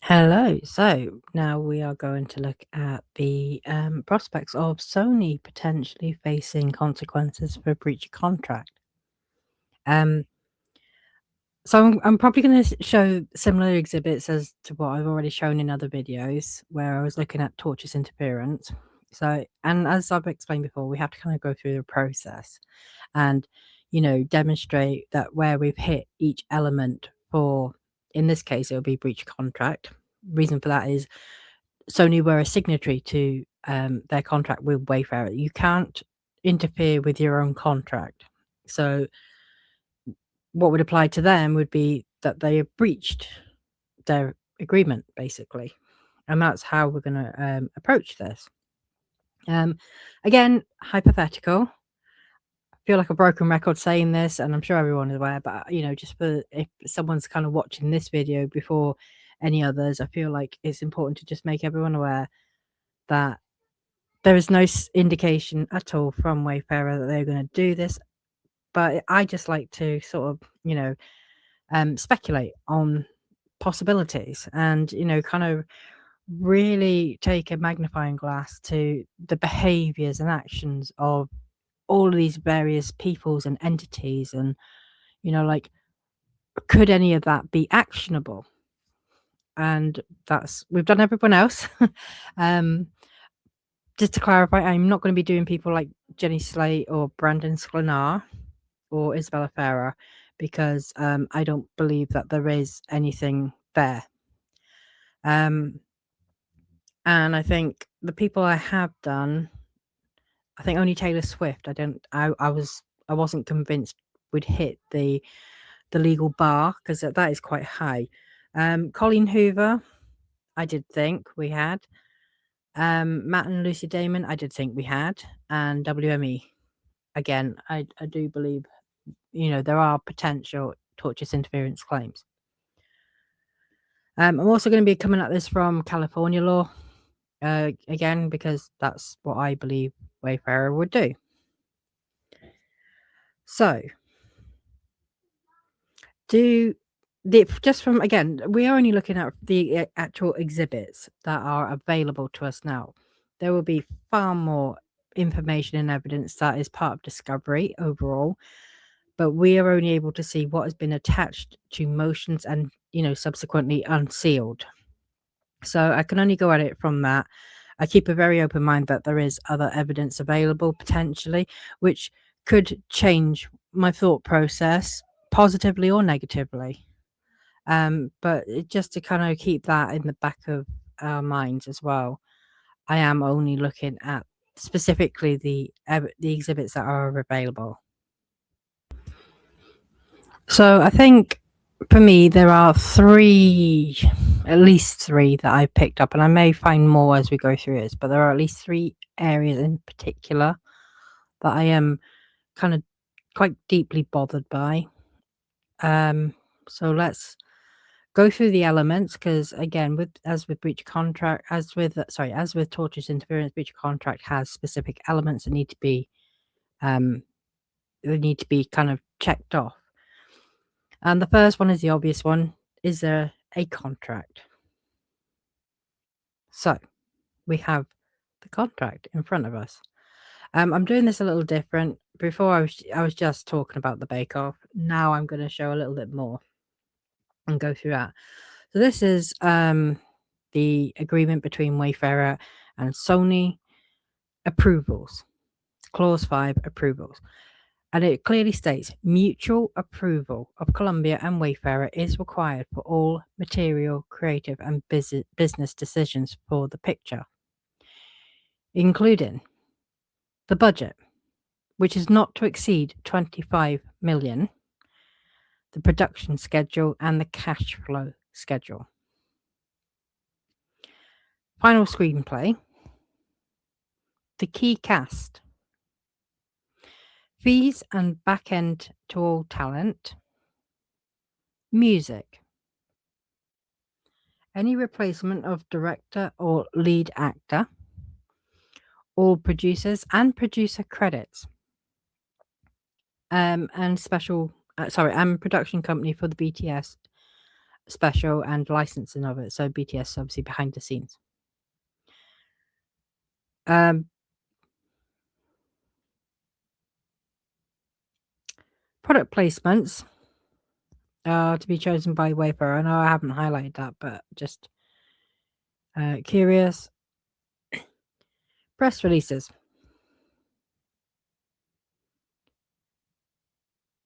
Hello. So now we are going to look at the prospects of Sony potentially facing consequences for breach of contract. Um, so I'm probably going to show similar exhibits as to what I've already shown in other videos, where I was looking at tortious interference. So, and as I've explained before, we have to kind of go through the process and, demonstrate that where we've hit each element for, in this case, it'll be breach of contract. Reason for that is Sony were a signatory to their contract with Wayfarer. You can't interfere with your own contract. So what would apply to them would be that they have breached their agreement, basically. And that's how we're going to approach this. Again, hypothetical. I feel like a broken record saying this, and I'm sure everyone is aware, but just for if someone's kind of watching this video before any others, I feel like it's important to just make everyone aware that there is no indication at all from Wayfarer that they're going to do this. But I just like to sort of, speculate on possibilities and, kind of really take a magnifying glass to the behaviors and actions of all of these various peoples and entities. And, like, could any of that be actionable? And we've done everyone else. Just to clarify, I'm not going to be doing people like Jenny Slate or Brandon Sklenar or Isabella Farah because I don't believe that there is anything there. And I think the people I have done, I think only Taylor Swift. I wasn't convinced would hit the legal bar because that is quite high. Colleen Hoover, I did think we had. Matt and Lucy Damon, I did think we had, and WME. Again, I do believe, there are potential tortious interference claims. I'm also going to be coming at this from California law, again, because that's what I believe Wayfarer would do. So, just from, again, we are only looking at the actual exhibits that are available to us now. There will be far more information and evidence that is part of discovery overall, but we are only able to see what has been attached to motions and, subsequently unsealed. So I can only go at it from that. I keep a very open mind that there is other evidence available potentially, which could change my thought process positively or negatively. But just to kind of keep that in the back of our minds as well, I am only looking at specifically the exhibits that are available. So I think for me there are at least three that I've picked up, and I may find more as we go through this, but there are at least three areas in particular that I am kind of quite deeply bothered by. So let's go through the elements, because again, as with tortious interference, breach of contract has specific elements that need to be kind of checked off. And the first one is the obvious one: is there a contract? So we have the contract in front of us. I'm doing this a little different. Before I was just talking about the Bake Off. Now I'm going to show a little bit more and go through that. So this is the agreement between Wayfarer and Sony. Approvals. Clause 5, approvals. And it clearly states mutual approval of Columbia and Wayfarer is required for all material, creative, and business decisions for the picture, including the budget, which is not to exceed 25 million, the production schedule, and the cash flow schedule. Final screenplay, the key cast, fees and back end to all talent, music, any replacement of director or lead actor, all producers and producer credits, and production company for the BTS special and licensing of it. So BTS obviously behind the scenes. Product placements are to be chosen by Wayfarer. I know I haven't highlighted that, but just curious. Press releases.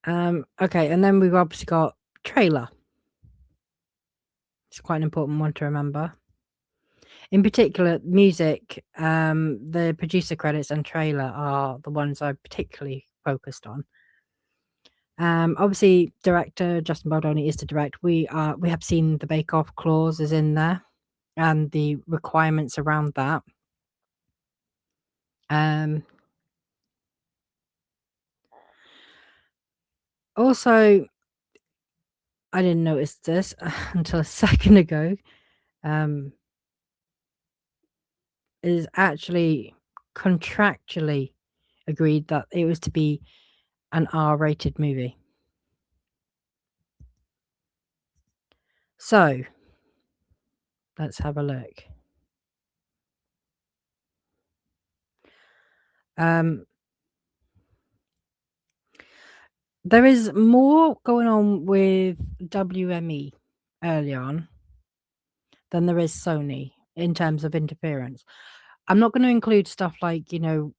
Okay, and then we've obviously got trailer. It's quite an important one to remember. In particular, music, the producer credits and trailer are the ones I particularly focused on. Obviously, director Justin Baldoni is to direct. We have seen the Bake Off clause is in there, and the requirements around that. Also, I didn't notice this until a second ago. Is actually contractually agreed that it was to be an R-rated movie. So, let's have a look. There is more going on with WME early on than there is Sony in terms of interference. I'm not going to include stuff like,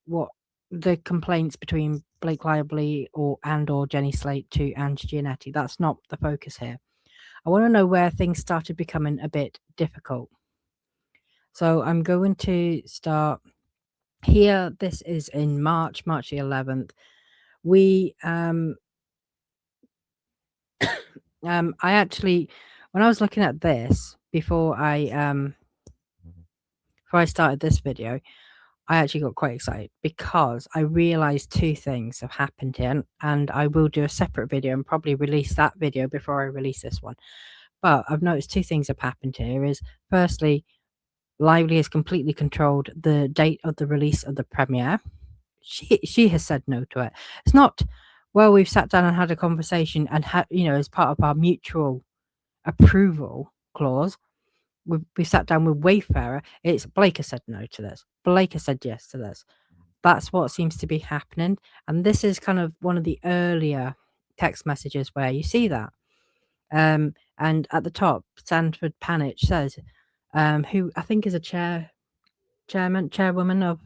what the complaints between Blake Lively or Jenny Slate to Ange Giannetti. That's not the focus here. I want to know where things started becoming a bit difficult. So I'm going to start here. This is in March the 11th. We I actually, when I was looking at this before I started this video, I actually got quite excited because I realized two things have happened here, and I will do a separate video and probably release that video before I release this one. But I've noticed two things have happened here. Is firstly, Lively has completely controlled the date of the release of the premiere. She has said no to it. It's not, well, we've sat down and had a conversation and as part of our mutual approval clause, we sat down with Wayfarer. It's Blake has said no to this. Blake has said yes to this. That's what seems to be happening. And this is kind of one of the earlier text messages where you see that. And at the top, Sanford Panich says, who I think is a chairwoman of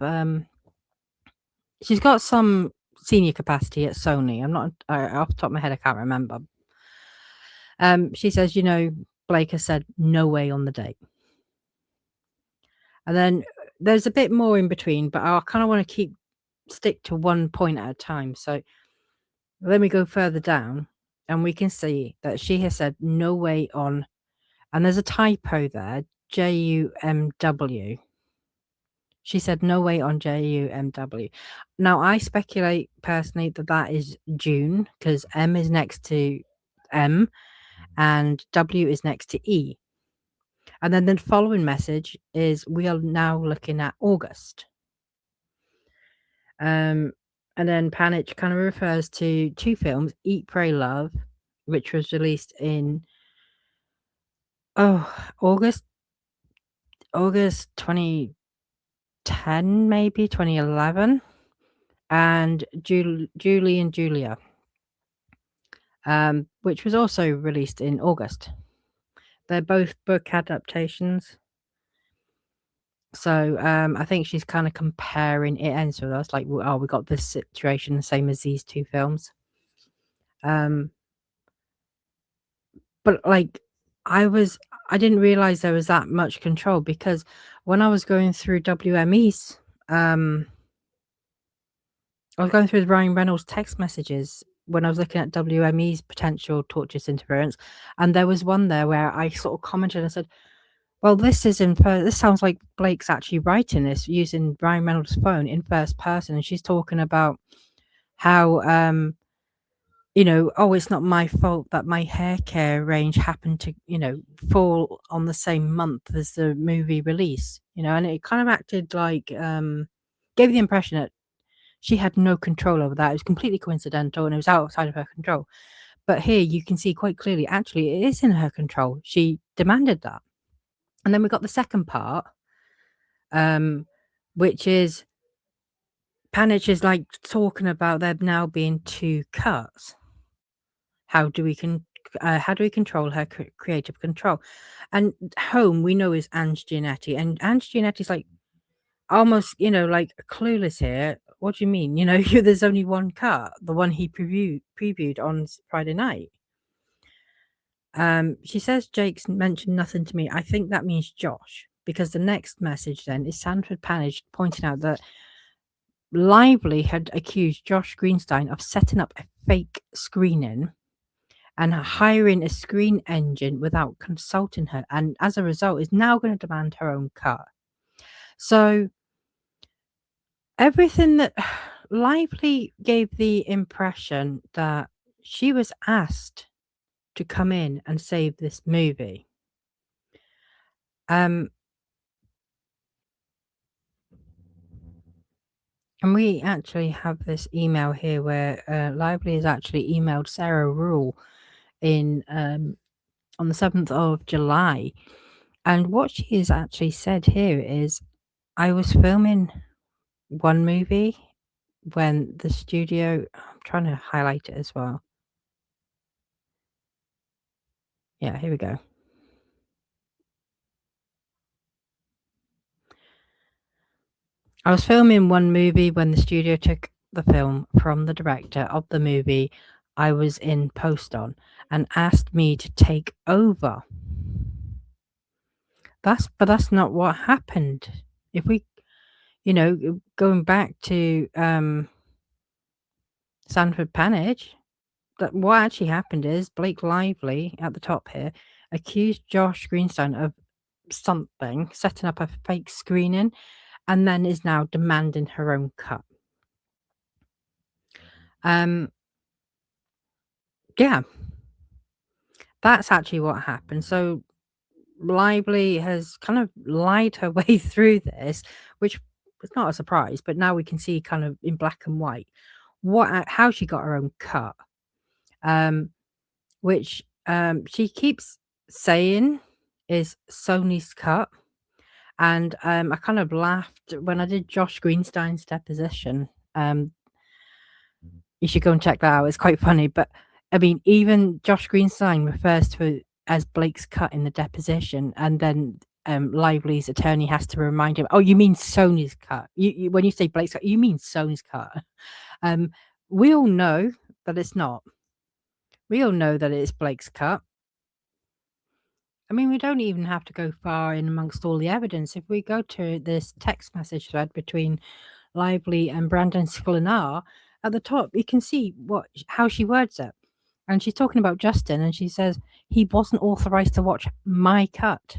she's got some senior capacity at Sony. I'm not off the top of my head, I can't remember. She says, Blake has said no way on the date. And then there's a bit more in between, but I kind of want to stick to one point at a time. So let me go further down and we can see that she has said no way on, and there's a typo there, JUMW. She said no way on JUMW. Now, I speculate personally that is June because M is next to M and W is next to E. And then the following message is we are now looking at August. And then Panich kind of refers to two films, Eat, Pray, Love, which was released in August 2010, maybe 2011, and Julie and Julia, which was also released in August. They're both book adaptations. So I think she's kind of comparing it ends with us, like, oh, we got this situation the same as these two films. But like I didn't realize there was that much control because when I was going through WME's, I was going through the Ryan Reynolds text messages when I was looking at WME's potential tortious interference, and there was one there where I sort of commented and said, well, this sounds like Blake's actually writing this using Ryan Reynolds' phone in first person, and she's talking about how oh, it's not my fault that my hair care range happened to, fall on the same month as the movie release, and it kind of acted like, gave the impression that she had no control over that. It was completely coincidental and it was outside of her control. But here you can see quite clearly, actually, it is in her control. She demanded that. And then we got the second part, which is Panich is like talking about there now being 2 cuts. How do we control her creative control? And home, we know, is Ange Giannetti, and Ange Giannetti's like almost, like clueless here. What do you mean? There's only 1 cut, the one he previewed on Friday night. She says Jake's mentioned nothing to me. I think that means Josh, because the next message then is Sanford Panage pointing out that Lively had accused Josh Greenstein of setting up a fake screening and hiring a screen engine without consulting her, and as a result is now going to demand her own cut. So everything that Lively gave the impression that she was asked to come in and save this movie. And we actually have this email here where Lively has actually emailed Sarah Rule in on the 7th of July. And what she has actually said here is, I was filming one movie when the studio, I'm trying to highlight it as well. Yeah, here we go. I was filming one movie when the studio took the film from the director of the movie I was in post on and asked me to take over. But that's not what happened. If we, going back to Sanford Panage, that what actually happened is Blake Lively at the top here accused Josh Greenstein of something, setting up a fake screening, and then is now demanding her own cut. Yeah, that's actually what happened. So Lively has kind of lied her way through this, which was not a surprise, but now we can see kind of in black and white how she got her own cut, which she keeps saying is Sony's cut. And I kind of laughed when I did Josh Greenstein's deposition. You should go and check that out. It's quite funny. But I mean, even Josh Greenstein refers to it as Blake's cut in the deposition, and then Lively's attorney has to remind him, "Oh, you mean Sony's cut? You when you say Blake's cut, you mean Sony's cut." We all know that it's not. We all know that it's Blake's cut. I mean, we don't even have to go far in amongst all the evidence. If we go to this text message thread between Lively and Brandon Sklenar, at the top, you can see how she words it. And she's talking about Justin, and she says, he wasn't authorized to watch my cut.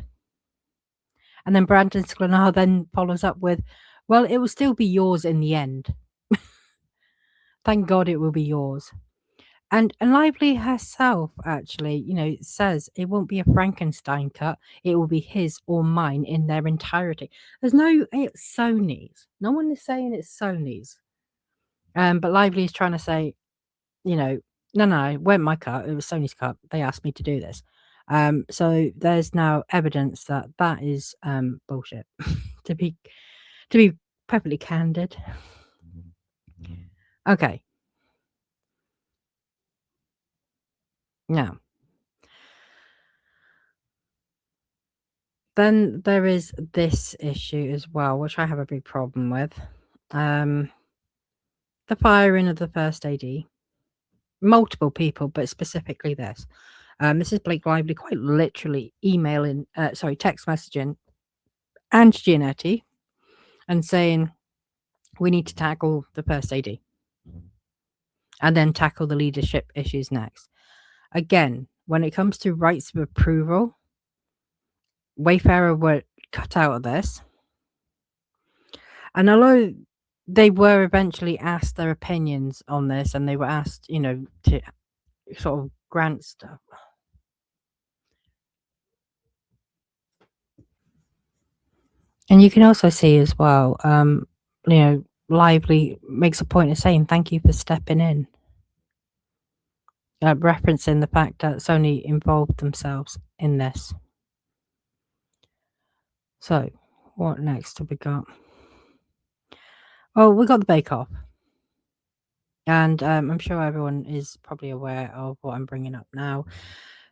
And then Brandon Sklenar then follows up with, well, it will still be yours in the end. Thank God it will be yours. And Lively herself actually, says it won't be a Frankenstein cut. It will be his or mine in their entirety. It's Sony's. No one is saying it's Sony's. But Lively is trying to say, no, it weren't my cut. It was Sony's cut. They asked me to do this. So there's now evidence that is bullshit. to be perfectly candid. Okay. Now, then there is this issue as well, which I have a big problem with. The firing of the first AD. Multiple people, but specifically this. This is Blake Lively quite literally text messaging Ange Giannetti and saying, we need to tackle the first AD and then tackle the leadership issues next. Again, when it comes to rights of approval, Wayfarer were cut out of this. And although they were eventually asked their opinions on this, and they were asked, to sort of grant stuff. And you can also see as well, Lively makes a point of saying thank you for stepping in. referencing the fact that Sony involved themselves in this. So, what next have we got? Oh, we got the Bake Off. And I'm sure everyone is probably aware of what I'm bringing up now.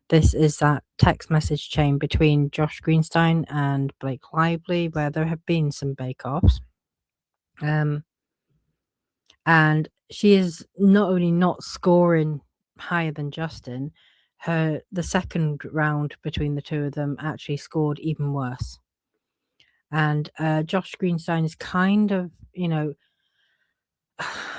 This is that text message chain between Josh Greenstein and Blake Lively, where there have been some bake-offs. And she is not only not scoring higher than Justin, the second round between the two of them actually scored even worse. And Josh Greenstein is kind of,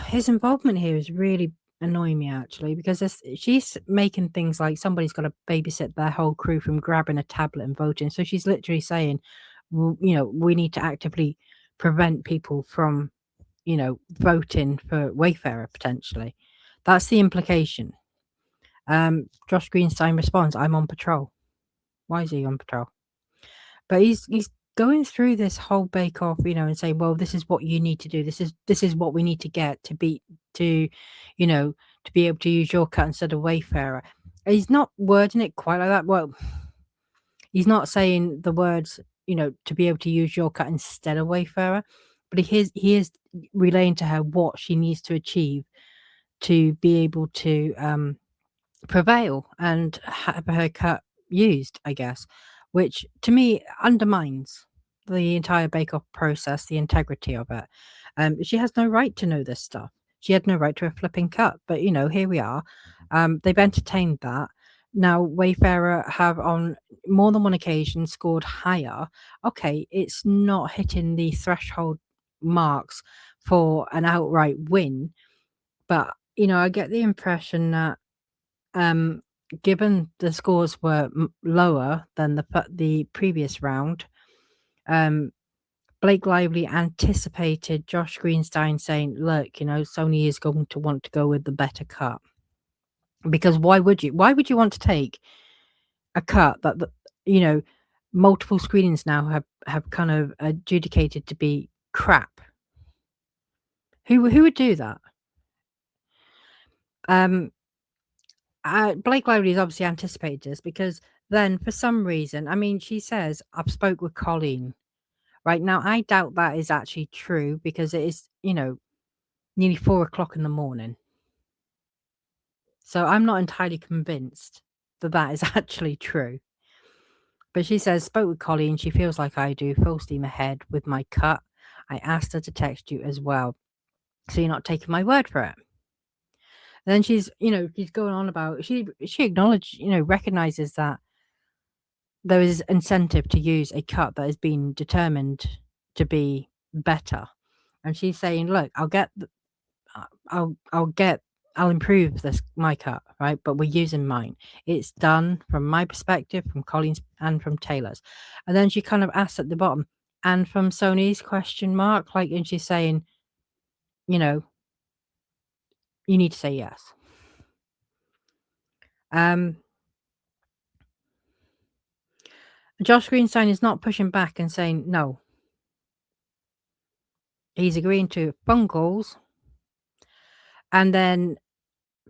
his involvement here is really annoying me actually, because she's making things like somebody's got to babysit their whole crew from grabbing a tablet and voting. So she's literally saying, we need to actively prevent people from, voting for Wayfarer potentially. That's the implication. Josh Greenstein responds, "I'm on patrol." Why is he on patrol? But he's going through this whole bake off, and saying, "Well, this is what you need to do. This is what we need to get to be to, to be able to use your cut instead of Wayfarer." He's not wording it quite like that. Well, he's not saying the words, to be able to use your cut instead of Wayfarer, but he is relaying to her what she needs to achieve to be able to prevail and have her cut used, I guess, which to me undermines the entire bake off process, the integrity of it. She has no right to know this stuff. She had no right to a flipping cut, but here we are. They've entertained that. Now, Wayfarer have on more than one occasion scored higher. Okay, it's not hitting the threshold marks for an outright win, but I get the impression that given the scores were lower than the previous round, Blake Lively anticipated Josh Greenstein saying, "Look, Sony is going to want to go with the better cut." Because why would you? Why would you want to take a cut that multiple screenings now have kind of adjudicated to be crap? Who would do that? Blake Lively has obviously anticipated this, because then for some reason, I mean, she says, "I've spoke with Colleen." Right now, I doubt that is actually true, because it is, nearly 4 o'clock in the morning. So I'm not entirely convinced that that is actually true. But she says, "Spoke with Colleen. She feels like I do. Full steam ahead with my cut. I asked her to text you as well. So you're not taking my word for it." Then she's going on about, she acknowledged, recognizes that there is incentive to use a cut that has been determined to be better. And she's saying, "Look, I'll improve my cut, right? But we're using mine. It's done from my perspective, from Colleen's, and from Taylor's." And then she kind of asks at the bottom, "And from Sony's?" question mark. Like, and she's saying, you know, you need to say yes. Josh Greenstein is not pushing back and saying no. He's agreeing to phone calls, and then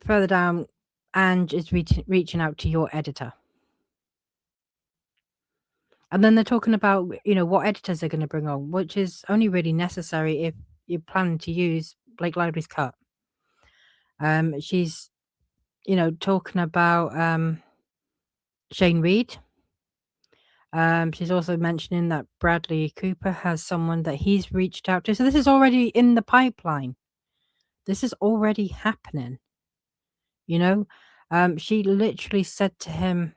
further down, Ange is reaching out to your editor. And then they're talking about, what editors they're going to bring on, which is only really necessary if you're planning to use Blake Lively's cut. She's, talking about Shane Reed. She's also mentioning that Bradley Cooper has someone that he's reached out to. So this is already in the pipeline. This is already happening. She literally said to him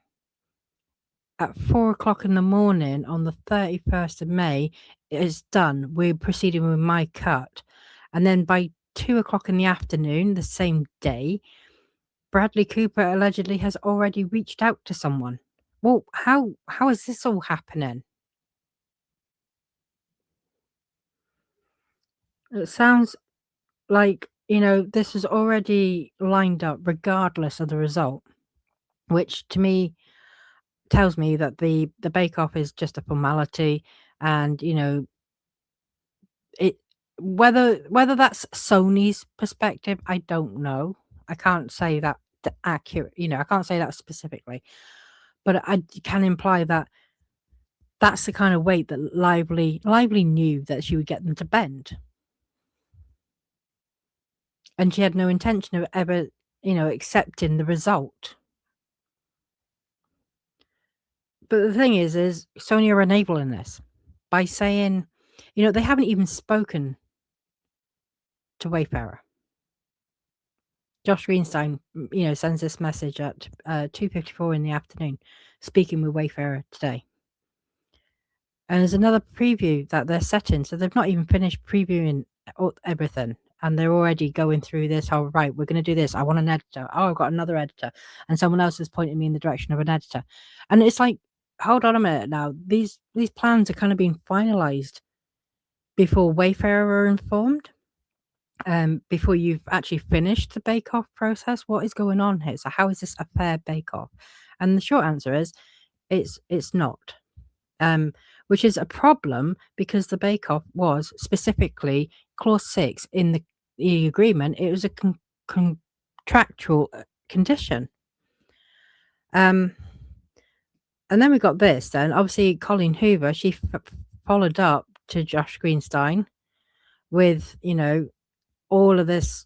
at 4 o'clock in the morning on the 31st of May, "It's done. We're proceeding with my cut." And then by 2 o'clock in the afternoon, the same day, Bradley Cooper allegedly has already reached out to someone. Well, how is this all happening? It sounds like, this is already lined up regardless of the result, which to me tells me that the Bake Off is just a formality, and, it whether that's Sony's perspective, I don't know. I can't say that accurate. I can't say that specifically, but I can imply that that's the kind of weight that Lively knew that she would get them to bend. And she had no intention of ever, accepting the result. But the thing is Sony are enabling this by saying, they haven't even spoken to Wayfarer. Josh Greenstein, sends this message at 2:54 in the afternoon, speaking with Wayfarer today. And there's another preview that they're setting, so they've not even finished previewing everything, and they're already going through this. Oh, right, we're going to do this. I want an editor. Oh, I've got another editor, and someone else is pointing me in the direction of an editor. And it's like, hold on a minute now. These plans are kind of being finalized before Wayfarer are informed. Before you've actually finished the bake-off process. What is going on here? So how is this a fair bake-off? And the short answer is it's not. Which is a problem because the bake-off was specifically clause 6 in the agreement. It was a contractual condition. And then we got this. Then obviously Colleen Hoover, she followed up to Josh Greenstein with all of this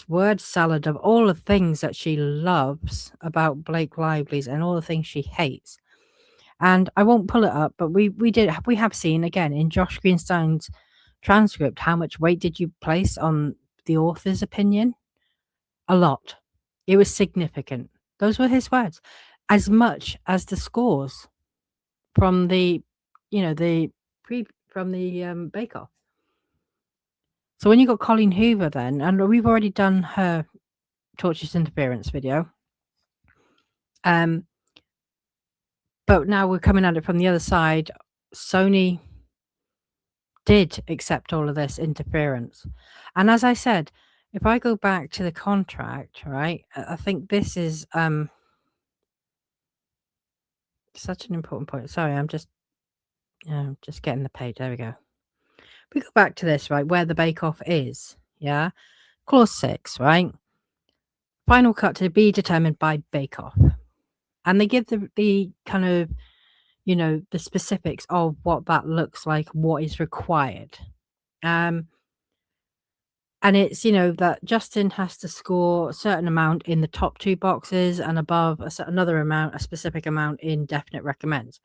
word salad of all the things that she loves about Blake Lively's and all the things she hates. And I won't pull it up, but we have seen again in Josh Greenstein's transcript how much weight did you place on the author's opinion? A lot. It was significant. Those were his words. As much as the scores from the Bake Off. So when you got Colleen Hoover then, and we've already done her tortious interference video. But now we're coming at it from the other side. Sony did accept all of this interference. And as I said, if I go back to the contract, right, I think this is such an important point. Sorry, I'm just getting the page. There we go. We go back to this, right, where the bake-off is, yeah? Clause 6, right? Final cut to be determined by bake-off. And they give the kind of, the specifics of what that looks like, what is required. And it's, that Justin has to score a certain amount in the top 2 boxes and above a specific amount in definite recommends.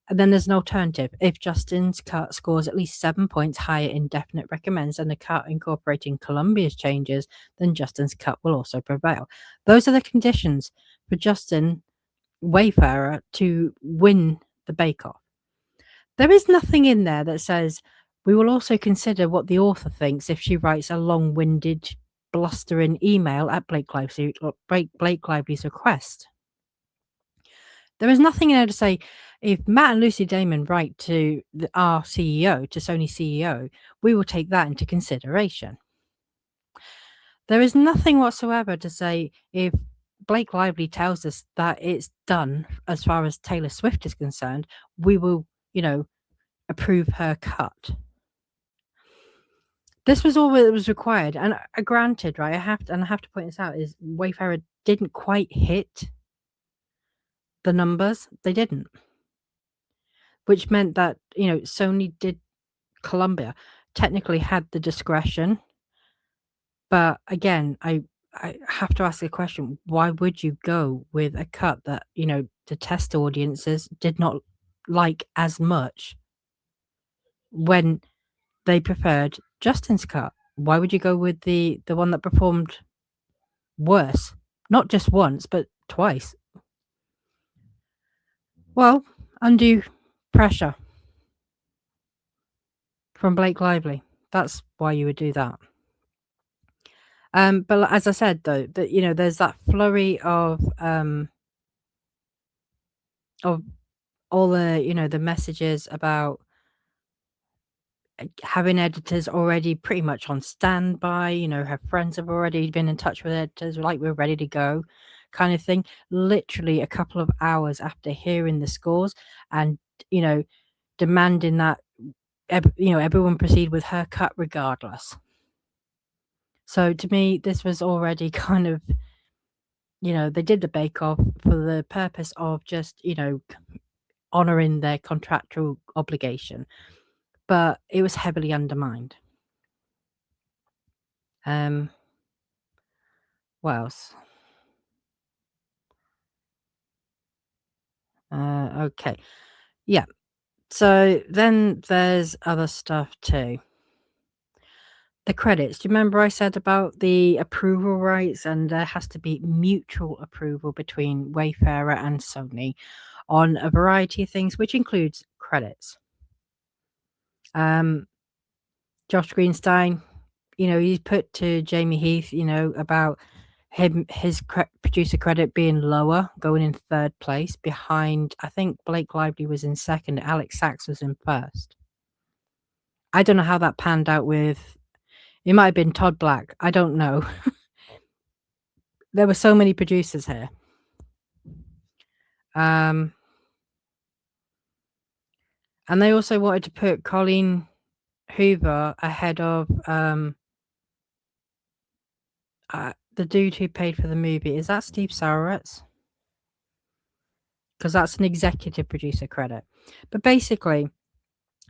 And then there's an alternative. If Justin's cut scores at least 7 points higher in definite recommends and the cut incorporating Columbia's changes, then Justin's cut will also prevail. Those are the conditions for Justin Wayfarer to win the bake-off. There is nothing in there that says we will also consider what the author thinks if she writes a long-winded, blustering email at Blake Lively's request. There is nothing in there to say if Matt and Lucy Damon write to our CEO, to Sony CEO, we will take that into consideration. There is nothing whatsoever to say if Blake Lively tells us that it's done as far as Taylor Swift is concerned, we will, approve her cut. This was all that was required. And granted, right, I have to point this out, is Wayfarer didn't quite hit the numbers. They didn't. Which meant that, Sony Columbia technically had the discretion. But again, I have to ask the question, why would you go with a cut that, the test audiences did not like as much when they preferred Justin's cut? Why would you go with the one that performed worse? Not just once, but twice. Well, undue pressure from Blake Lively. That's why you would do that. But as I said, though, that there's that flurry of all the the messages about having editors already pretty much on standby. Her friends have already been in touch with editors, like we're ready to go, kind of thing. Literally a couple of hours after hearing the scores, and demanding that everyone proceed with her cut regardless. So to me, this was already kind of, they did the Bake Off for the purpose of just, honouring their contractual obligation, but it was heavily undermined. What else? Okay. Yeah. So then there's other stuff too. The credits. Do you remember I said about the approval rights, and there has to be mutual approval between Wayfarer and Sony on a variety of things, which includes credits. Josh Greenstein, he's put to Jamie Heath, about his producer credit being lower, going in third place behind, I think Blake Lively was in second, Alex Sachs was in first. I don't know how that panned out with, it might have been Todd Black, I don't know. There were so many producers here. And they also wanted to put Colleen Hoover ahead of the dude who paid for the movie. Is that Steve Saueretz? Because that's an executive producer credit. But basically,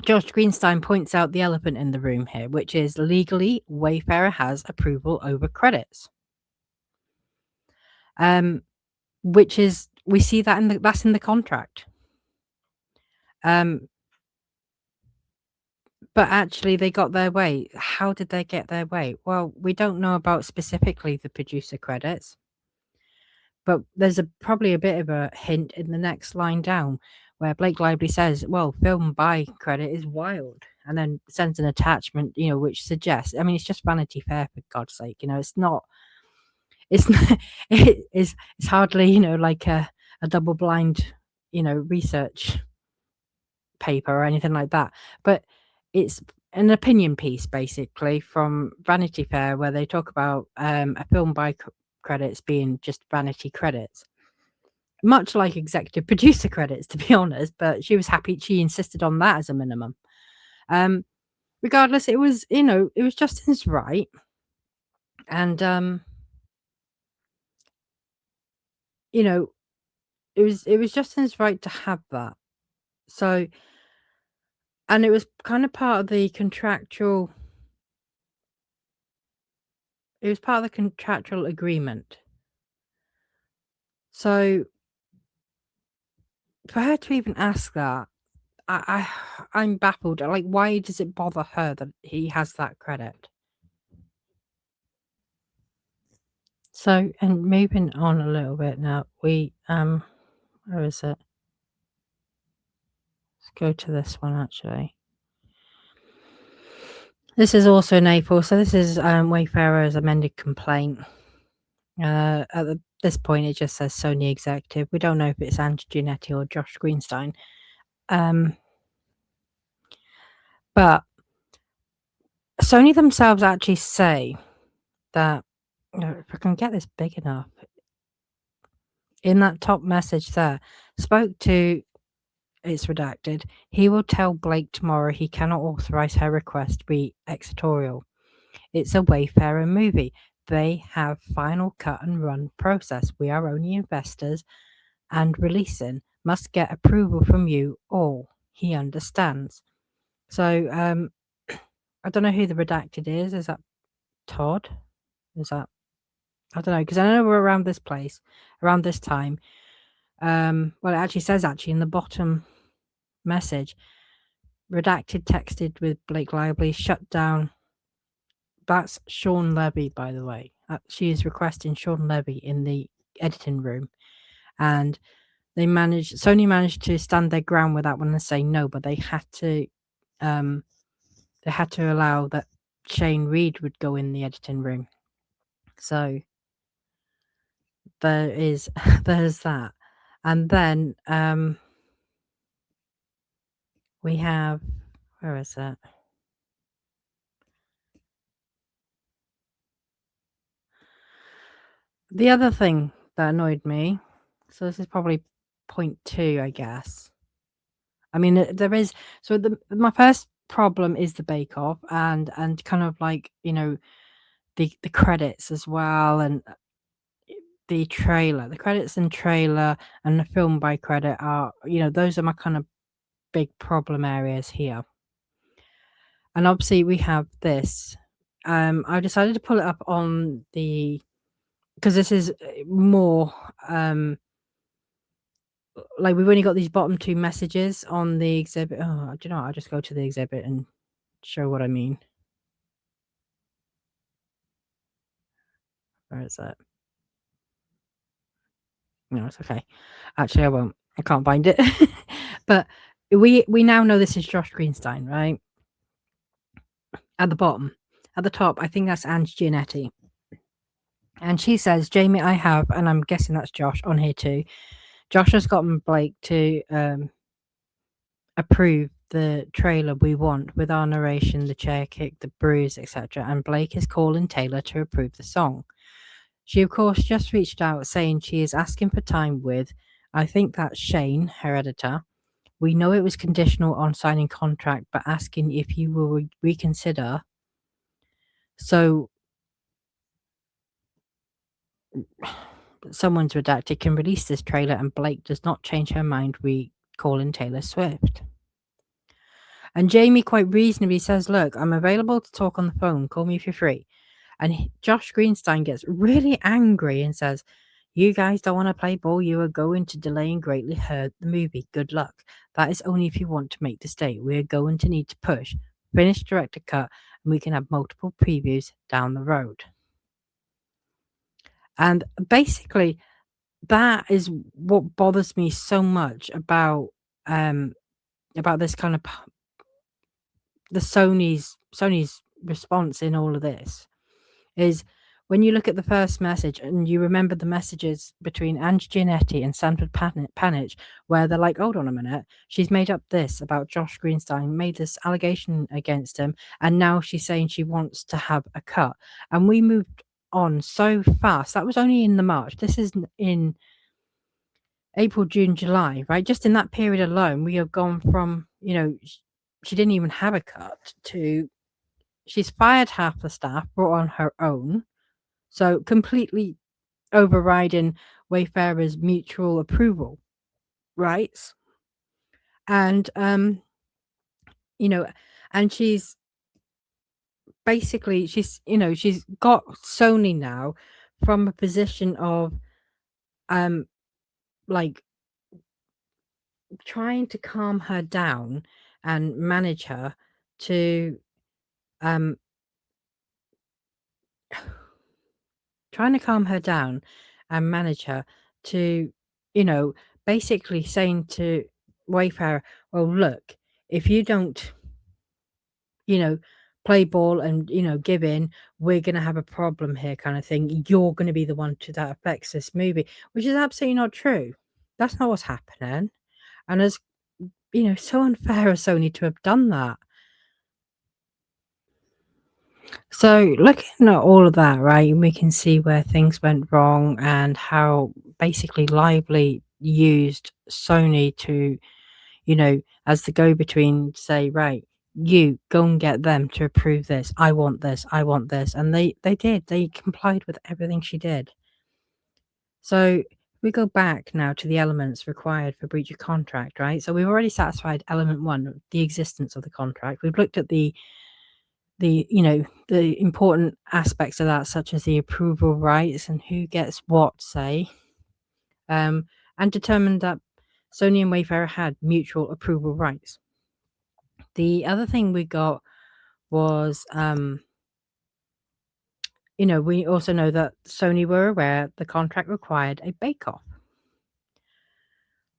Josh Greenstein points out the elephant in the room here, which is legally Wayfarer has approval over credits. Which is, we see that that's in the contract. But actually they got their way. How did they get their way? Well, we don't know about specifically the producer credits, but there's probably a bit of a hint in the next line down where Blake Lively says, well, film by credit is wild, and then sends an attachment, which suggests, I mean, it's just Vanity Fair, for God's sake, it's not, it's hardly, like a double blind, research paper or anything like that, but it's an opinion piece basically from Vanity Fair where they talk about a film by credits being just vanity credits, much like executive producer credits, to be honest, but she was happy, she insisted on that as a minimum. Regardless, it was, it was Justin's right, and it was Justin's right to have that. So, and it was kind of part of the contractual, it was part of the contractual agreement. So for her to even ask that, I'm baffled. Like, why does it bother her that he has that credit? So, and moving on a little bit now, we where is it? Let's go to this one actually. This is also in April, so this is Wayfarer's amended complaint. At this point, it just says Sony executive. We don't know if it's Angie Giannetti or Josh Greenstein. But Sony themselves actually say that, if I can get this big enough, in that top message there, spoke to, it's redacted, he will tell Blake tomorrow he cannot authorize her request to be executorial. It's a Wayfarer movie. They have final cut and run process. We are only investors and releasing. Must get approval from you all. He understands. So, I don't know who the redacted is. Is that Todd? Is that, I don't know, because I know we're around this place, around this time. Well, it actually says in the bottom message, redacted texted with Blake Lively, shut down. That's Sean Levy, by the way. She is requesting Sean Levy in the editing room, and Sony managed to stand their ground with that one and say no, but they had to allow that Shane Reed would go in the editing room. So there's that. And then we have, where is it? The other thing that annoyed me, so this is probably point 2, I guess. I mean, there is, my first problem is the Bake Off and kind of like, the credits as well, and the credits and trailer and the film by credit are, those are my kind of big problem areas here. And obviously we have this. I decided to pull it up on because this is more like we've only got these bottom two messages on the exhibit. Oh, do you know what? I'll just go to the exhibit and show what I mean. Where is it? No, it's okay. Actually, I won't. I can't find it. But we now know this is Josh Greenstein, right? At the bottom. At the top, I think that's Ange Giannetti. And she says, Jamie, I have, and I'm guessing that's Josh on here too. Josh has gotten Blake to approve the trailer we want with our narration, the chair kick, the bruise, etc. And Blake is calling Taylor to approve the song. She, of course, just reached out saying she is asking for time with, I think that's Shane, her editor. We know it was conditional on signing contract, but asking if you will reconsider. So someone's redacted can release this trailer and Blake does not change her mind calling Taylor Swift. And Jamie quite reasonably says, look, I'm available to talk on the phone. Call me if you're free. And Josh Greenstein gets really angry and says, you guys don't want to play ball. You are going to delay and greatly hurt the movie. Good luck. That is only if you want to make this date. We are going to need to push, finish director cut, and we can have multiple previews down the road. And basically, that is what bothers me so much about this kind of the Sony's response in all of this is when you look at the first message and you remember the messages between Ange Giannetti and Sanford Panich, where they're like, hold on a minute, she's made up this about Josh Greenstein, made this allegation against him, and now she's saying she wants to have a cut. And we moved on so fast. That was only in the March. This is in April, June, July, right? Just in that period alone, we have gone from, she didn't even have a cut to she's fired half the staff, brought on her own. So completely overriding Wayfarer's mutual approval rights. And, and she's basically, she's got Sony now from a position of, like trying to calm her down and manage her to, trying to calm her down and manage her to, basically saying to Wayfarer, well, look, if you don't, play ball and, give in, we're going to have a problem here kind of thing. You're going to be the one that affects this movie, which is absolutely not true. That's not what's happening. And as, so unfair of Sony to have done that. So looking at all of that, right, we can see where things went wrong and how basically Lively used Sony to, as the go-between, say, right, you go and get them to approve this. I want this. I want this. And they did. They complied with everything she did. So we go back now to the elements required for breach of contract, right? So we've already satisfied element one, the existence of the contract. We've looked at the important aspects of that, such as the approval rights and who gets what say, and determined that Sony and Wayfarer had mutual approval rights. The other thing we got was, we also know that Sony were aware the contract required a bake-off.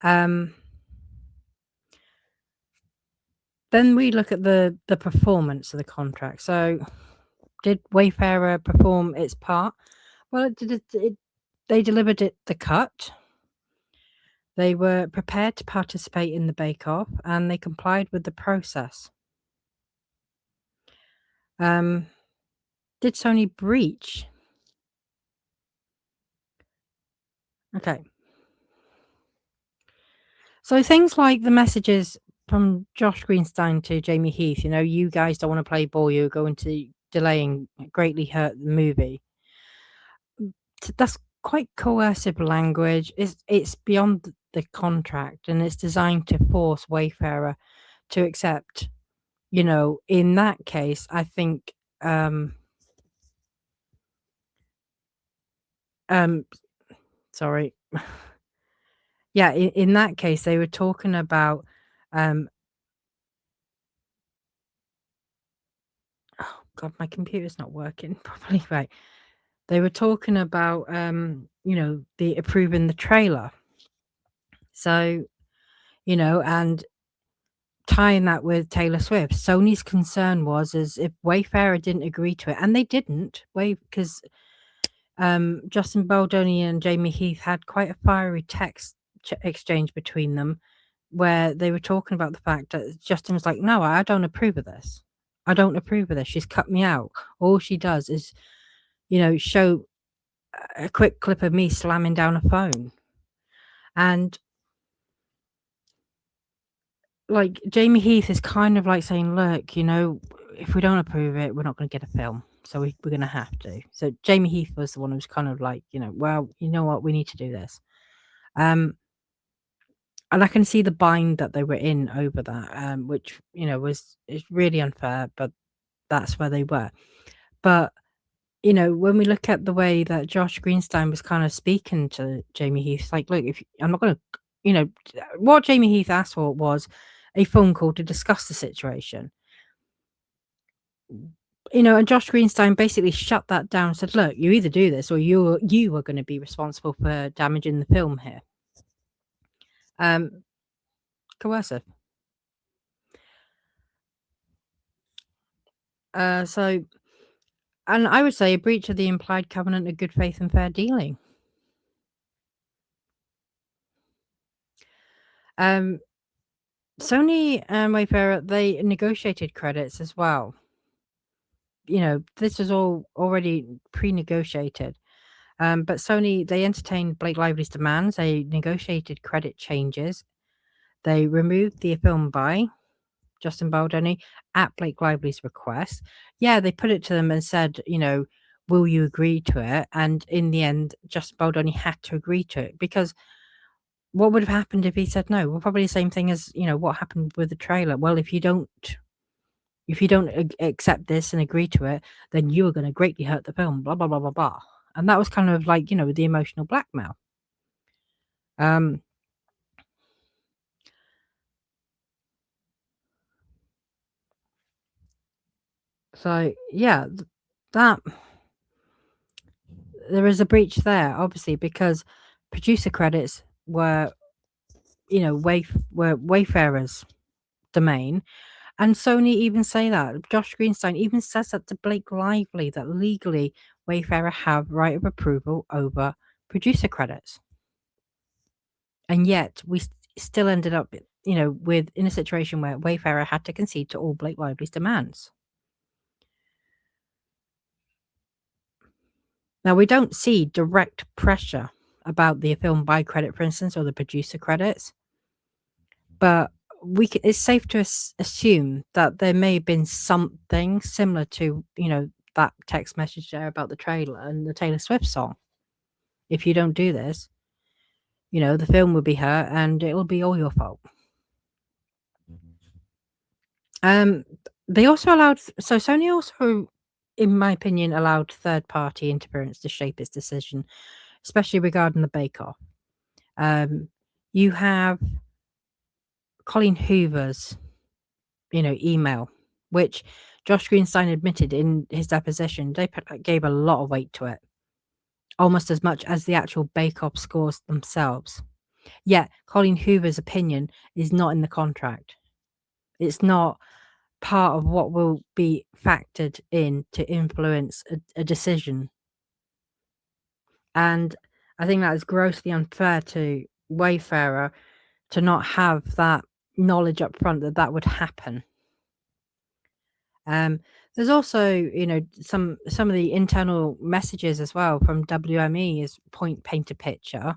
Then we look at the performance of the contract. So did Wayfarer perform its part? Well, they delivered the cut. They were prepared to participate in the bake-off, and they complied with the process. Did Sony breach? Okay. So things like the messages from Josh Greenstein to Jamie Heath, you guys don't want to play ball, you're going to delaying greatly hurt the movie. That's quite coercive language. It's beyond the contract, and it's designed to force Wayfarer to accept. In that case, I think, sorry. Yeah, in that case, they were talking about, oh God, my computer's not working properly. Right. They were talking about, the approving the trailer. So, and tying that with Taylor Swift, Sony's concern was as if Wayfarer didn't agree to it, and they didn't. Because Justin Baldoni and Jamie Heath had quite a fiery text exchange between them, where they were talking about the fact that Justin was like, "No, I don't approve of this. I don't approve of this. She's cut me out. All she does is, show a quick clip of me slamming down a phone." And like Jamie Heath is kind of like saying, "Look, if we don't approve it, we're not going to get a film. So we're going to have to." So Jamie Heath was the one who was kind of like, well, you know what, we need to do this. And I can see the bind that they were in over that, which is really unfair, but that's where they were. But when we look at the way that Josh Greenstein was kind of speaking to Jamie Heath, like, look, I'm not going to, what Jamie Heath asked for was a phone call to discuss the situation. And Josh Greenstein basically shut that down and said, look, you either do this or you are going to be responsible for damaging the film here. Coercive. So, and I would say a breach of the implied covenant of good faith and fair dealing. Sony and Wayfarer, they negotiated credits as well. This was all already pre-negotiated. But Sony, they entertained Blake Lively's demands. They negotiated credit changes. They removed the film by Justin Baldoni at Blake Lively's request. Yeah, they put it to them and said, will you agree to it? And in the end, Justin Baldoni had to agree to it, because what would have happened if he said no? Well, probably the same thing as, what happened with the trailer. Well, if you don't accept this and agree to it, then you are going to greatly hurt the film, blah, blah, blah, blah, blah. And that was kind of like, the emotional blackmail. So yeah, that there is a breach there, obviously, because producer credits were, Wayfarer's domain. And Sony even say that. Josh Greenstein even says that to Blake Lively, that legally Wayfarer have right of approval over producer credits. And yet we still ended up, in a situation where Wayfarer had to concede to all Blake Lively's demands. Now, we don't see direct pressure about the film buy credit, for instance, or the producer credits, but it's safe to assume that there may have been something similar to, that text message there about the trailer and the Taylor Swift song. If you don't do this, the film will be hurt and it'll be all your fault. They also Sony also, in my opinion, allowed third-party interference to shape its decision, especially regarding the bake-off. You have Colleen Hoover's, email, which Josh Greenstein admitted in his deposition. They gave a lot of weight to it, almost as much as the actual bake-off scores themselves. Yet Colleen Hoover's opinion is not in the contract. It's not part of what will be factored in to influence a decision. And I think that is grossly unfair to Wayfarer to not have that knowledge up front that would happen. There's also, some of the internal messages as well from WME is paint a picture.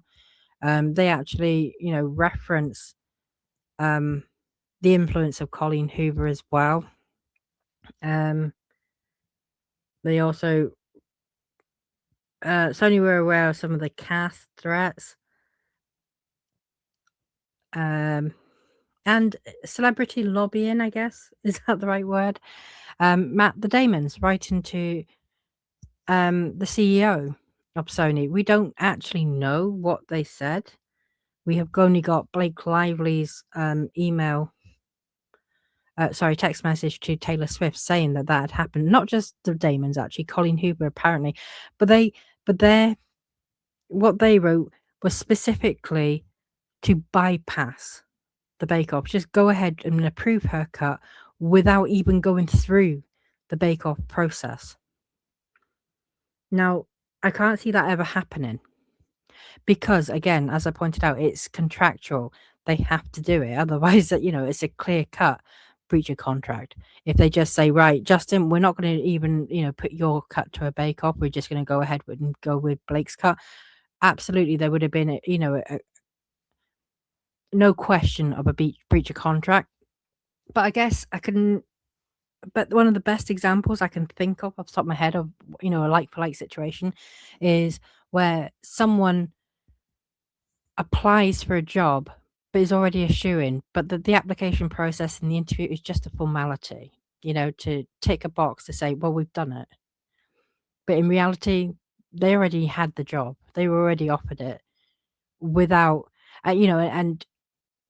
They actually, reference the influence of Colleen Hoover as well. They also Sony were aware of some of the cast threats, and celebrity lobbying, I guess. Is that the right word? Matt the Damons writing to the CEO of Sony. We don't actually know what they said. We have only got Blake Lively's text message to Taylor Swift saying that had happened. Not just the Damons, actually, Colin Hoover apparently, but what they wrote was specifically to bypass the Bake Off. Just go ahead and approve her cut without even going through the Bake Off process. Now, I can't see that ever happening because, again, as I pointed out, it's contractual. They have to do it. Otherwise, it's a clear cut breach of contract. If they just say, right, Justin, we're not going to even, put your cut to a Bake Off. We're just going to go ahead and go with Blake's cut. Absolutely, there would have been, no question of a breach of contract. But I guess but one of the best examples I can think of off the top of my head of, a like-for-like situation is where someone applies for a job but is already a shoo-in, but the application process and the interview is just a formality, to tick a box to say, well, we've done it. But in reality, they already had the job. They were already offered it without, and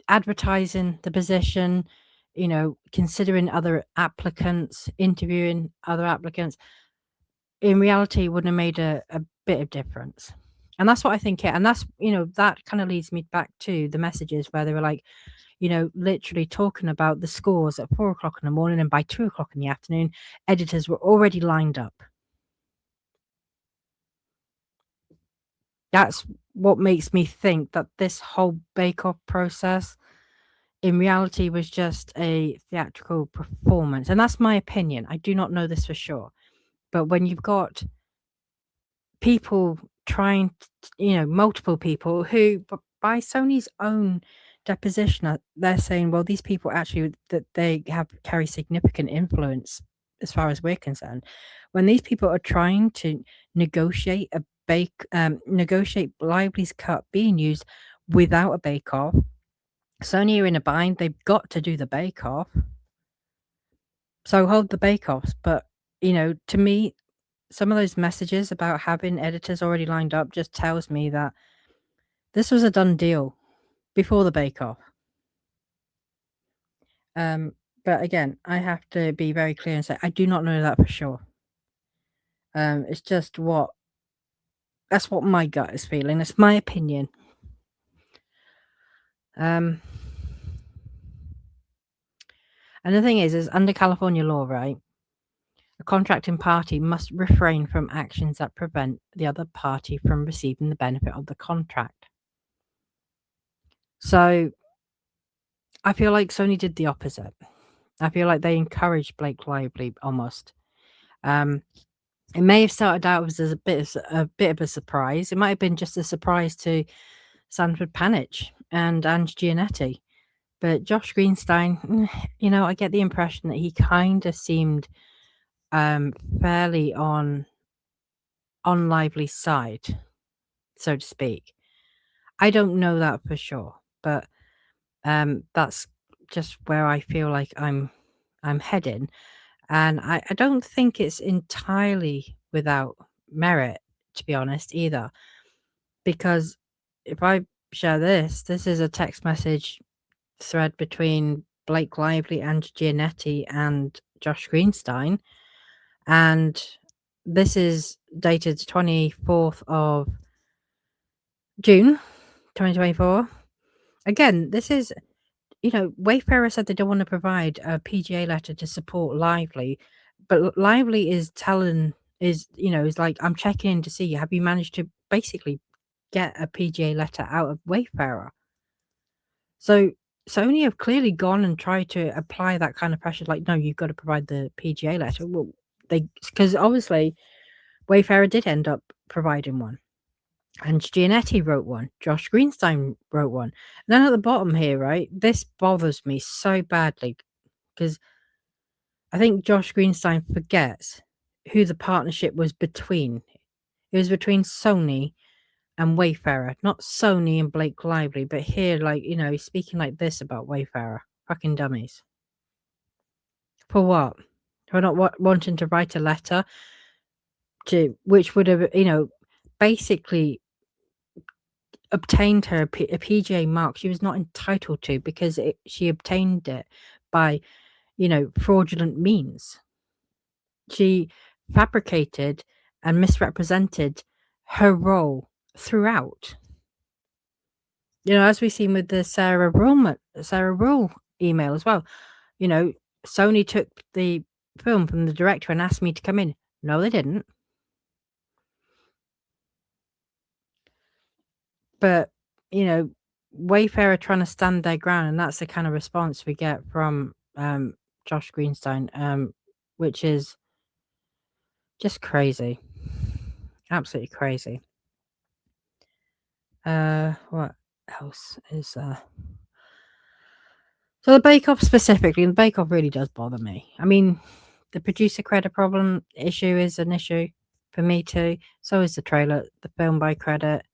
advertising the position, considering other applicants, interviewing other applicants, in reality wouldn't have made a bit of difference. And that's what I think and that's, that kind of leads me back to the messages where they were like, literally talking about the scores at 4:00 in the morning, and by 2:00 in the afternoon, editors were already lined up. That's what makes me think that this whole bake-off process in reality was just a theatrical performance. And that's my opinion. I do not know this for sure. But when you've got people trying, multiple people who, by Sony's own deposition, they're saying, well, these people actually, that they carry significant influence as far as we're concerned. When these people are trying to negotiate negotiate Lively's cut being used without a bake-off, Sony are in a bind. They've got to do the bake-off. So hold the bake-offs. But, to me, some of those messages about having editors already lined up just tells me that this was a done deal before the bake-off. But again, I have to be very clear and say I do not know that for sure. It's just that's what my gut is feeling. It's my opinion. And the thing is under California law, right, a contracting party must refrain from actions that prevent the other party from receiving the benefit of the contract. So I feel like Sony did the opposite. I feel like they encouraged Blake Lively almost. It may have started out as a bit of a surprise. It might have been just a surprise to Sanford Panich and Ange Giannetti. But Josh Greenstein, I get the impression that he kind of seemed fairly on Lively's side, so to speak. I don't know that for sure, but that's just where I feel like I'm heading. And I don't think it's entirely without merit, to be honest, either. Because if I share this is a text message thread between Blake Lively and Giannetti and Josh Greenstein. And this is dated 24th of June, 2024. Again, this is, Wayfarer said they don't want to provide a PGA letter to support Lively, but Lively is like, I'm checking in to see, have you managed to basically get a PGA letter out of Wayfarer? So Sony have clearly gone and tried to apply that kind of pressure, like, no, you've got to provide the PGA letter. Well, because obviously Wayfarer did end up providing one. And Giannetti wrote one. Josh Greenstein wrote one. And then at the bottom here, right, this bothers me so badly because I think Josh Greenstein forgets who the partnership was between. It was between Sony and Wayfarer, not Sony and Blake Lively, but here, like, he's speaking like this about Wayfarer. Fucking dummies. For what? For not wanting to write a letter which would have, basically obtained her a PGA mark she was not entitled to because she obtained it by, fraudulent means. She fabricated and misrepresented her role throughout. As we've seen with the Sarah Rule email as well. Sony took the film from the director and asked me to come in. No, they didn't. But, Wayfarer trying to stand their ground, and that's the kind of response we get from Josh Greenstein, which is just crazy. Absolutely crazy. What else is there? So the Bake Off specifically, the Bake Off really does bother me. I mean, the producer credit problem issue is an issue for me too. So is the trailer, the film by credit.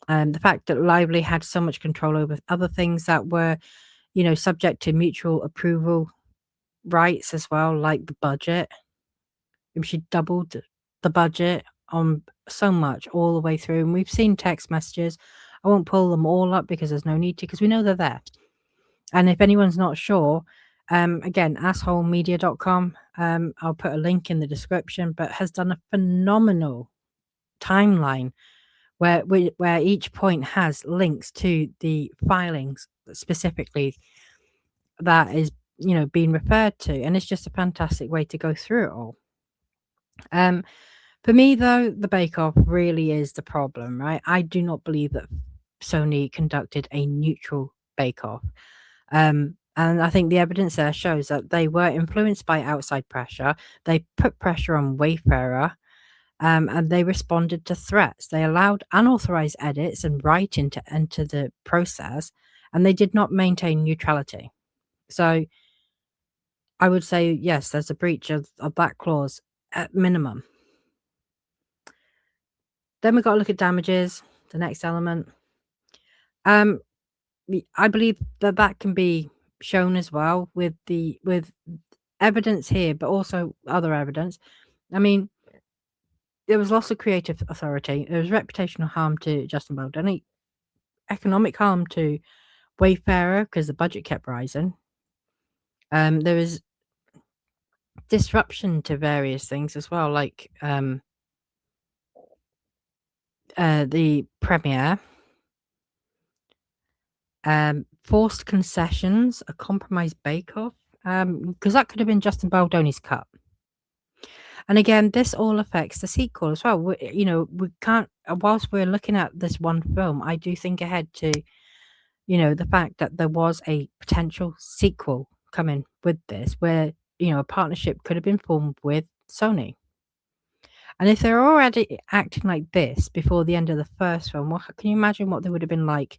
The fact that Lively had so much control over other things that were, subject to mutual approval rights as well, like the budget. She doubled the budget on so much all the way through. And we've seen text messages. I won't pull them all up because there's no need to, because we know they're there. And if anyone's not sure, again, assholemedia.com, I'll put a link in the description, but has done a phenomenal timeline where each point has links to the filings specifically that is, being referred to. And it's just a fantastic way to go through it all. For me, though, the Bake Off really is the problem, right? I do not believe that Sony conducted a neutral Bake Off. And I think the evidence there shows that they were influenced by outside pressure. They put pressure on Wayfarer, and they responded to threats. They allowed unauthorized edits and writing to enter the process, and they did not maintain neutrality. So I would say, yes, there's a breach of that clause at minimum. Then we've got to look at damages, the next element. I believe that can be shown as well with evidence here, but also other evidence. I mean, there was loss of creative authority. There was reputational harm to Justin Baldoni, economic harm to Wayfarer because the budget kept rising. There was disruption to various things as well, like the premiere. Forced concessions, a compromised bake-off, because that could have been Justin Baldoni's cut. And again, this all affects the sequel as well. We can't, whilst we're looking at this one film, I do think ahead to, the fact that there was a potential sequel coming with this, where, a partnership could have been formed with Sony. And if they're already acting like this before the end of the first film, can you imagine what they would have been like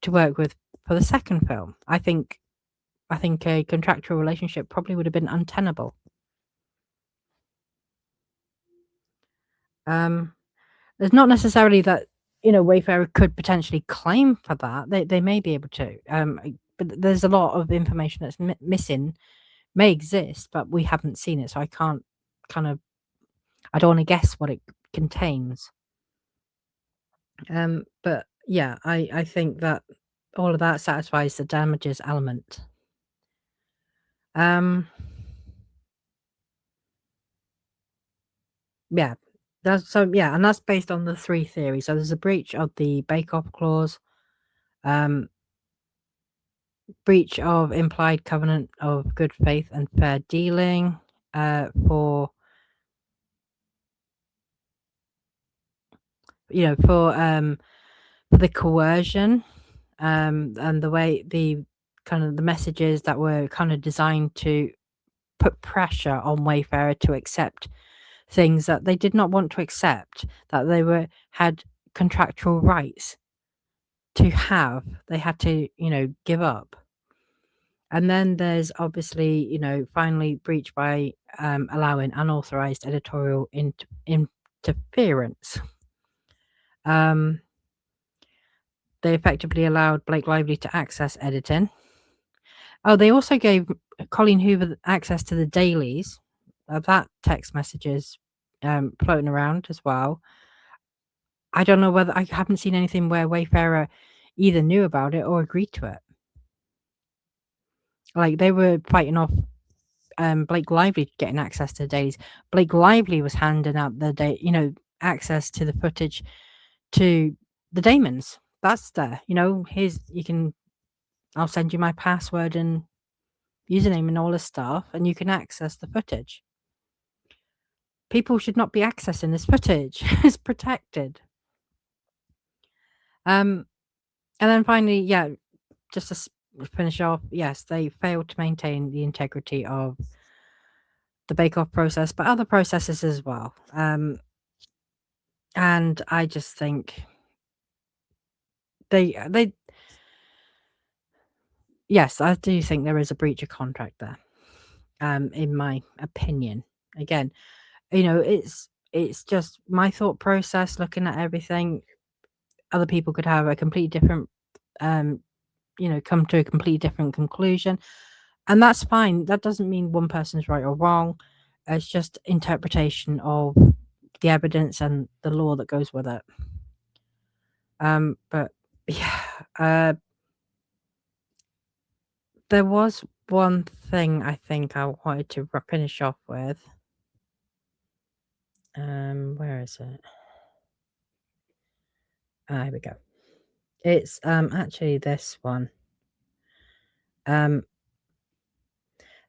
to work with for the second film? I think a contractual relationship probably would have been untenable. There's not necessarily that, Wayfarer could potentially claim for that. They may be able to. But there's a lot of information that's missing, may exist, but we haven't seen it. So I can't I don't want to guess what it contains. But yeah, I think that all of that satisfies the damages element. Yeah, and that's based on the three theories. So there's a breach of the bake-off clause, breach of implied covenant of good faith and fair dealing, for the coercion, and the way the messages that were kind of designed to put pressure on Wayfarer to accept things that they did not want to accept, that they had contractual rights to have, they had to, give up. And then there's obviously, finally breach by allowing unauthorized editorial interference. They effectively allowed Blake Lively to access editing. Oh, they also gave Colleen Hoover access to the dailies. That text messages floating around as well. I don't know whether I haven't seen anything where Wayfarer either knew about it or agreed to it. Like they were fighting off Blake Lively getting access to the dailies. Blake Lively was handing out access to the footage to the Damons. That's there. I'll send you my password and username and all this stuff, and you can access the footage. People should not be accessing this footage. It's protected. And then finally, just to finish off, yes, they failed to maintain the integrity of the bake-off process, but other processes as well. And I just think yes, I do think there is a breach of contract there. In my opinion, again, it's just my thought process looking at everything. Other people could have a completely different, come to a completely different conclusion, and that's fine. That doesn't mean one person's right or wrong. It's just interpretation of the evidence and the law that goes with it. But yeah, there was one thing I think I wanted to finish off with. Where is it? Here we go. It's actually this one.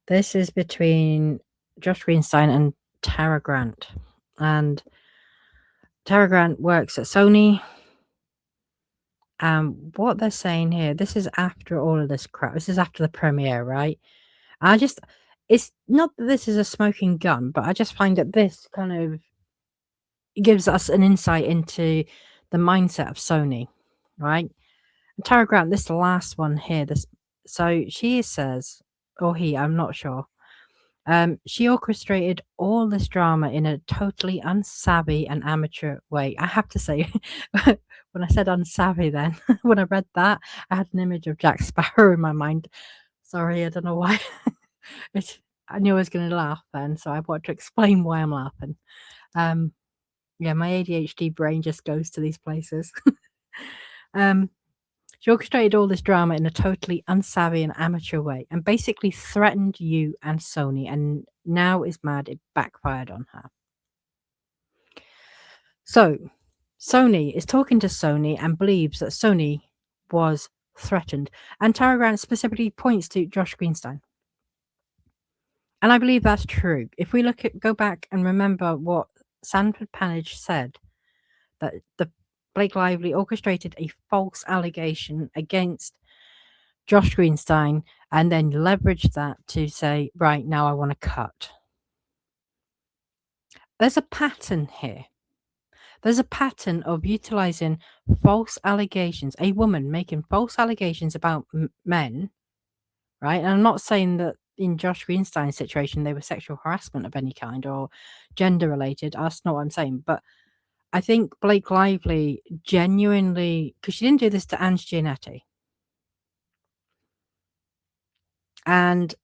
This is between Josh Greenstein and Tara Grant. And Tara Grant works at Sony. What they're saying here, this is after all of this crap. This is after the premiere, right? It's not that this is a smoking gun, but I just find that this kind of gives us an insight into the mindset of Sony, right? And Tara Grant, this last one here, so she says, or he, I'm not sure. She orchestrated all this drama in a totally unsavvy and amateur way. I have to say, when I said unsavvy then, when I read that, I had an image of Jack Sparrow in my mind. Sorry, I don't know why. I knew I was going to laugh then, so I wanted to explain why I'm laughing. Yeah, my ADHD brain just goes to these places. She orchestrated all this drama in a totally unsavvy and amateur way and basically threatened you and Sony, and now is mad it backfired on her. So, Sony is talking to Sony and believes that Sony was threatened, and Tara Grant specifically points to Josh Greenstein. And I believe that's true. If we go back and remember what Sanford Panage said, that the Blake Lively orchestrated a false allegation against Josh Greenstein and then leveraged that to say, right, now I want to cut. There's a pattern here. There's a pattern of utilizing false allegations, a woman making false allegations about men, right? And I'm not saying that in Josh Greenstein's situation, they were sexual harassment of any kind or gender related. That's not what I'm saying. But I think Blake Lively genuinely, because she didn't do this to Ange Giannetti. And,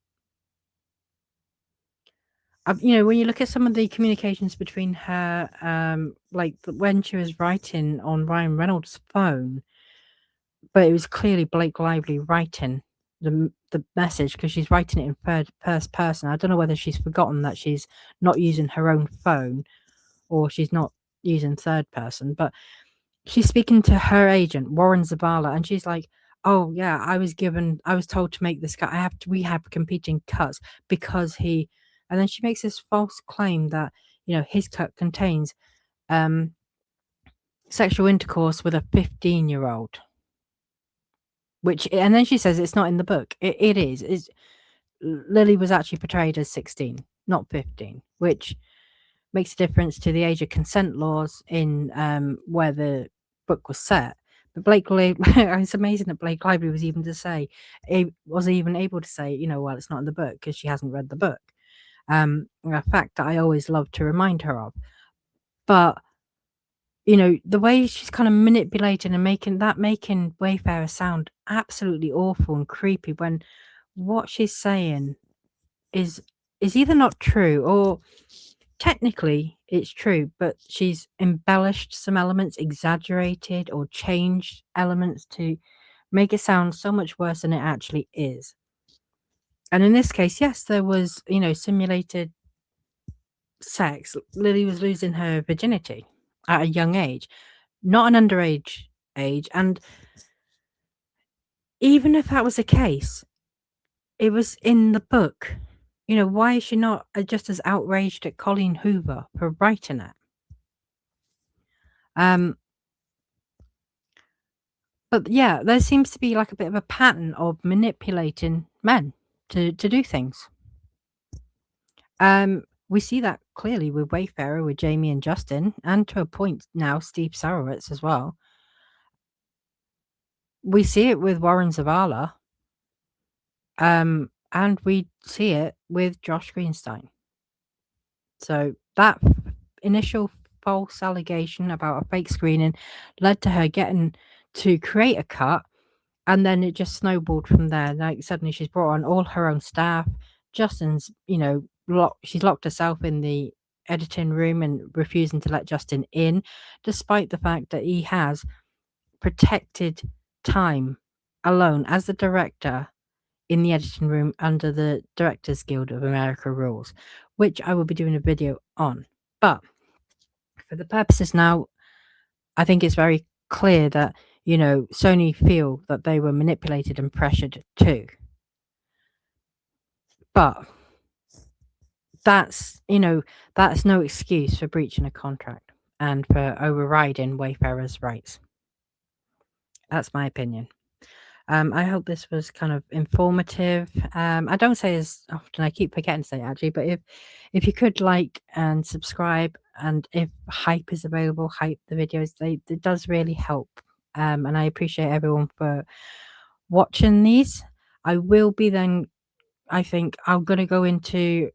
when you look at some of the communications between her, like when she was writing on Ryan Reynolds' phone, but it was clearly Blake Lively writing the message because she's writing it in first person. I don't know whether she's forgotten that she's not using her own phone or she's not using third person, but she's speaking to her agent, Warren Zabala, and she's like, oh yeah, I was told to make this cut. We have competing cuts because and then she makes this false claim that, his cut contains sexual intercourse with a 15-year-old. And then she says it's not in the book. It is. Lily was actually portrayed as 16, not 15, which makes a difference to the age of consent laws in where the book was set. Blake Lively, it's amazing that Blake Lively was even able to say, well, it's not in the book because she hasn't read the book. A fact that I always love to remind her of. But the way she's kind of manipulating and making Wayfarer sound absolutely awful and creepy when what she's saying is either not true or technically it's true, but she's embellished some elements, exaggerated or changed elements to make it sound so much worse than it actually is. And in this case, yes, there was, simulated sex. Lily was losing her virginity at a young age, not an underage age. And even if that was the case, it was in the book. Why is she not just as outraged at Colleen Hoover for writing it? But yeah, there seems to be like a bit of a pattern of manipulating men to do things. We see that clearly with Wayfarer, with Jamie and Justin, and to a point now Steve Sarowitz as well. We see it with Warren Zavala, and we see it with Josh Greenstein. So that initial false allegation about a fake screening led to her getting to create a cut, and then it just snowballed from there. Like suddenly she's brought on all her own staff. Justin's, she's locked herself in the editing room and refusing to let Justin in, despite the fact that he has protected time alone as the director in the editing room under the Directors Guild of America rules, which I will be doing a video on. But for the purposes now, I think it's very clear that, Sony feel that they were manipulated and pressured too. But that's no excuse for breaching a contract and for overriding Wayfarer's rights. That's my opinion. I hope this was kind of informative. I don't say as often, I keep forgetting to say it actually, but if you could like and subscribe, and if hype is available, hype the videos, it does really help. And I appreciate everyone for watching these. I will be then, I think I'm going to go into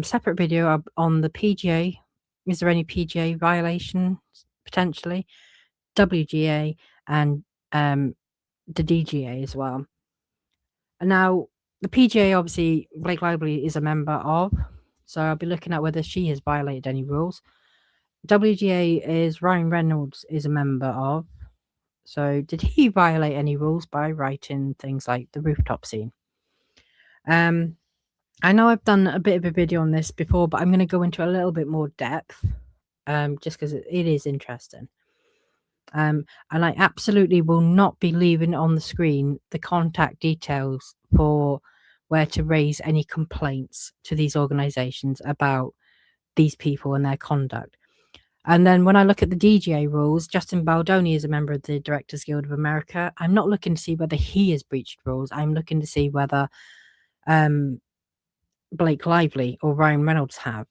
separate video on the PGA. Is there any PGA violations potentially? WGA and the DGA as well. And now the PGA, obviously Blake Lively is a member of, so I'll be looking at whether she has violated any rules. WGA is Ryan Reynolds is a member of, so did he violate any rules by writing things like the rooftop scene? I know I've done a bit of a video on this before, but I'm going to go into a little bit more depth, just because it is interesting. And I absolutely will not be leaving on the screen the contact details for where to raise any complaints to these organizations about these people and their conduct. And then when I look at the DGA rules, Justin Baldoni is a member of the Directors Guild of America. I'm not looking to see whether he has breached rules. I'm looking to see whether Blake Lively or Ryan Reynolds have.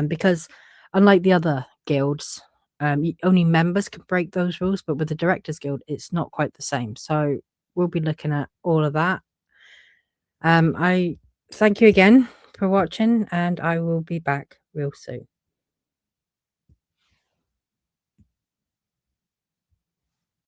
Because unlike the other guilds, only members can break those rules, but with the Directors Guild, it's not quite the same. So we'll be looking at all of that. I thank you again for watching, and I will be back real soon.